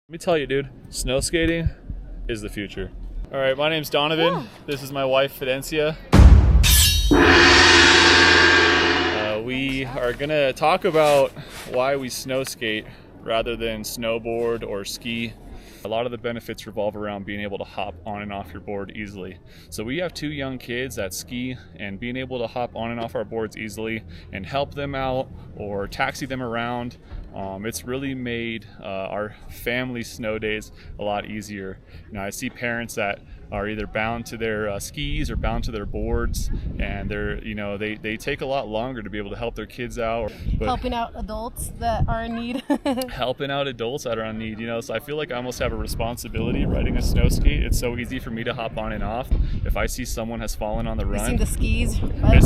Let me tell you, dude, snow skating is the future. All right, my name's Donovan. Yeah. This is my wife, Fidencia. We are gonna talk about why we snow skate rather than snowboard or ski. A lot of the benefits revolve around being able to hop on and off your board easily. So we have 2 young kids that ski, and being able to hop on and off our boards easily and help them out or taxi them around, it's really made our family snow days a lot easier. I see parents that are either bound to their skis or bound to their boards, and they take a lot longer to be able to help their kids out. But helping out adults that are in need. helping out adults that are in need, so I feel like I almost have a responsibility riding a snow skate. It's so easy for me to hop on and off. If I see someone has fallen on the run, You've seen the skis.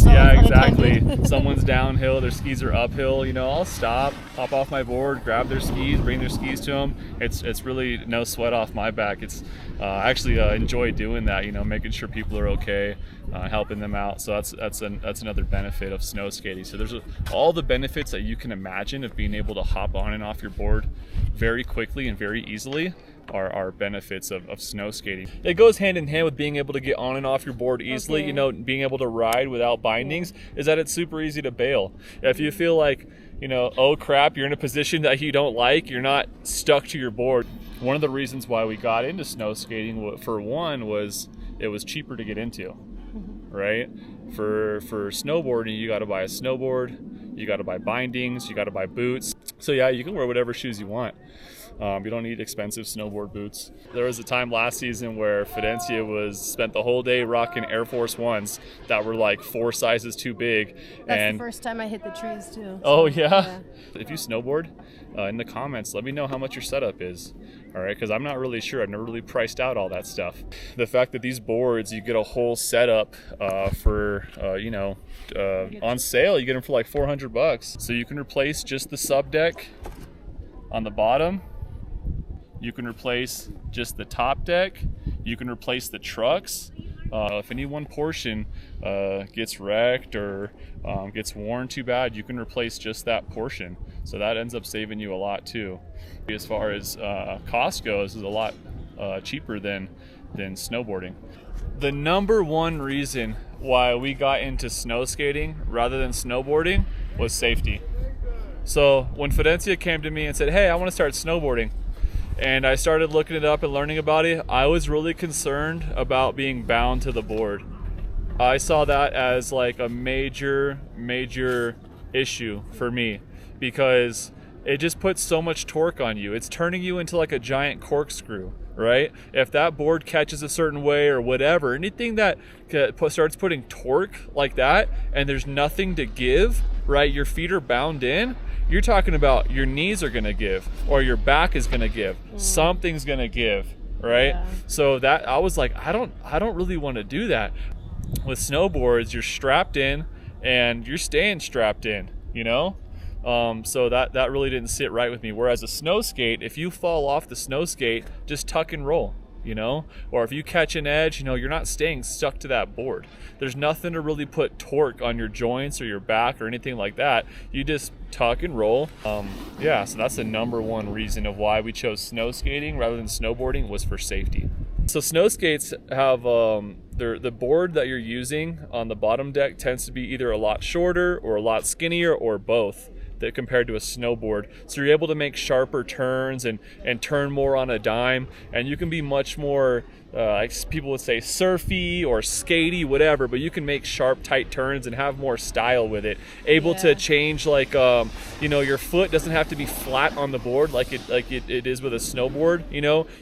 yeah, exactly. Someone's downhill, their skis are uphill. I'll stop, hop off my board, grab their skis, bring their skis to them. It's really no sweat off my back. It's actually enjoy doing that. Making sure people are okay, helping them out. So that's another benefit of snow skating. So there's all the benefits that you can imagine of being able to hop on and off your board very quickly and very easily are benefits of snow skating. It goes hand in hand with being able to get on and off your board easily. Okay. Being able to ride without bindings is that it's super easy to bail. If you feel like, oh crap, you're in a position that you don't like, you're not stuck to your board. One of the reasons why we got into snow skating, for one, was it was cheaper to get into, right? For snowboarding, you got to buy a snowboard, you got to buy bindings, you got to buy boots. So yeah, you can wear whatever shoes you want. You don't need expensive snowboard boots. There was a time last season where Fidencia spent the whole day rocking Air Force Ones that were like 4 sizes too big. That's the first time I hit the trees too. So, oh yeah? If you snowboard, in the comments, let me know how much your setup is. All right, because I'm not really sure. I've never really priced out all that stuff. The fact that these boards, you get a whole setup for, on sale. You get them for like $400. So you can replace just the sub deck on the bottom. You can replace just the top deck. You can replace the trucks. If any one portion gets wrecked or gets worn too bad, you can replace just that portion. So that ends up saving you a lot too. As far as cost goes, is a lot cheaper than snowboarding. The number one reason why we got into snow skating rather than snowboarding was safety. So when Fidencia came to me and said, hey, I want to start snowboarding, and I started looking it up and learning about it, I was really concerned about being bound to the board. I saw that as like a major issue for me, because it just puts so much torque on you. It's turning you into like a giant corkscrew, right? If that board catches a certain way or whatever, anything that starts putting torque like that and there's nothing to give, right? Your feet are bound in. You're talking about your knees are gonna give, or your back is gonna give. Something's gonna give, right? Yeah. So that I was like, I don't really want to do that. With snowboards, you're strapped in and you're staying strapped in, so that really didn't sit right with me. Whereas a snow skate, if you fall off the snow skate, just tuck and roll, or if you catch an edge, you're not staying stuck to that board. There's nothing to really put torque on your joints or your back or anything like that. You just tuck and roll. So that's the number one reason of why we chose snow skating rather than snowboarding, was for safety. So snow skates have the board that you're using on the bottom deck tends to be either a lot shorter or a lot skinnier or both, that compared to a snowboard. So you're able to make sharper turns and turn more on a dime, and you can be much more people would say surfy or skatey, whatever, but you can make sharp, tight turns and have more style with it. Able to change, like your foot doesn't have to be flat on the board like it is with a snowboard.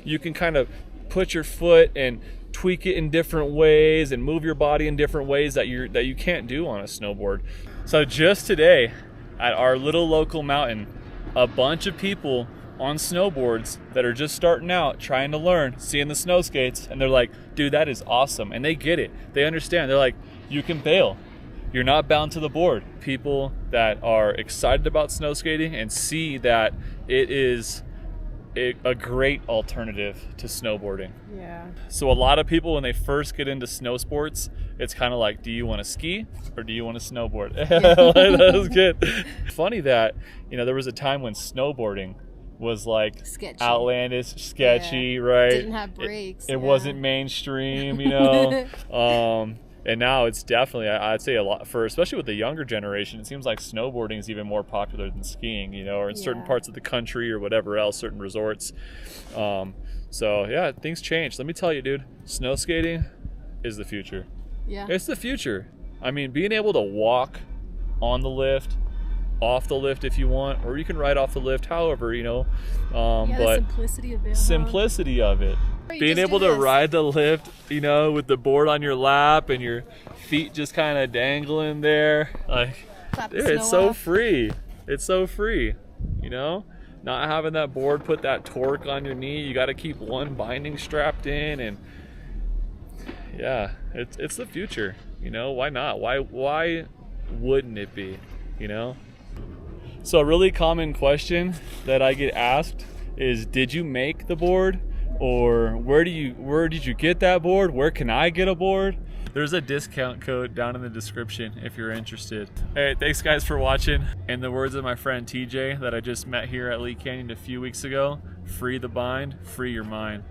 You can kind of put your foot and tweak it in different ways and move your body in different ways that you can't do on a snowboard. So just today at our little local mountain, a bunch of people on snowboards that are just starting out, trying to learn, seeing the snow skates, and they're like, dude, that is awesome. And they get it. They understand. They're like, you can bail. You're not bound to the board. People that are excited about snow skating and see that it is a great alternative to snowboarding. Yeah. So a lot of people, when they first get into snow sports, it's kind of like, do you want to ski or do you want to snowboard? That was good. Funny that, there was a time when snowboarding was like Sketchy. outlandish, sketchy, right? Didn't have brakes. It wasn't mainstream, you know. And now it's definitely, I'd say a lot for, especially with the younger generation, it seems like snowboarding is even more popular than skiing, you know, or in certain parts of the country or whatever else, certain resorts. So yeah, things change. Let me tell you, dude, snow skating is the future. Yeah. It's the future. I mean, being able to walk on the lift, off the lift if you want, or you can ride off the lift, however, you know. Yeah, but the simplicity of it. simplicity of it. Being able to ride the lift, you know, with the board on your lap and your feet just kind of dangling there, like, dude, it's so free. It's so free, you know. Not having that board put that torque on your knee. You got to keep one binding strapped in, and yeah, it's the future. You know, why not? Why wouldn't it be? You know. So a really common question that I get asked is, did you make the board? Or where did you get that board? Where can I get a board? There's a discount code down in the description if you're interested. All right, thanks guys for watching. In the words of my friend TJ that I just met here at Lee Canyon a few weeks ago, free the bind, free your mind.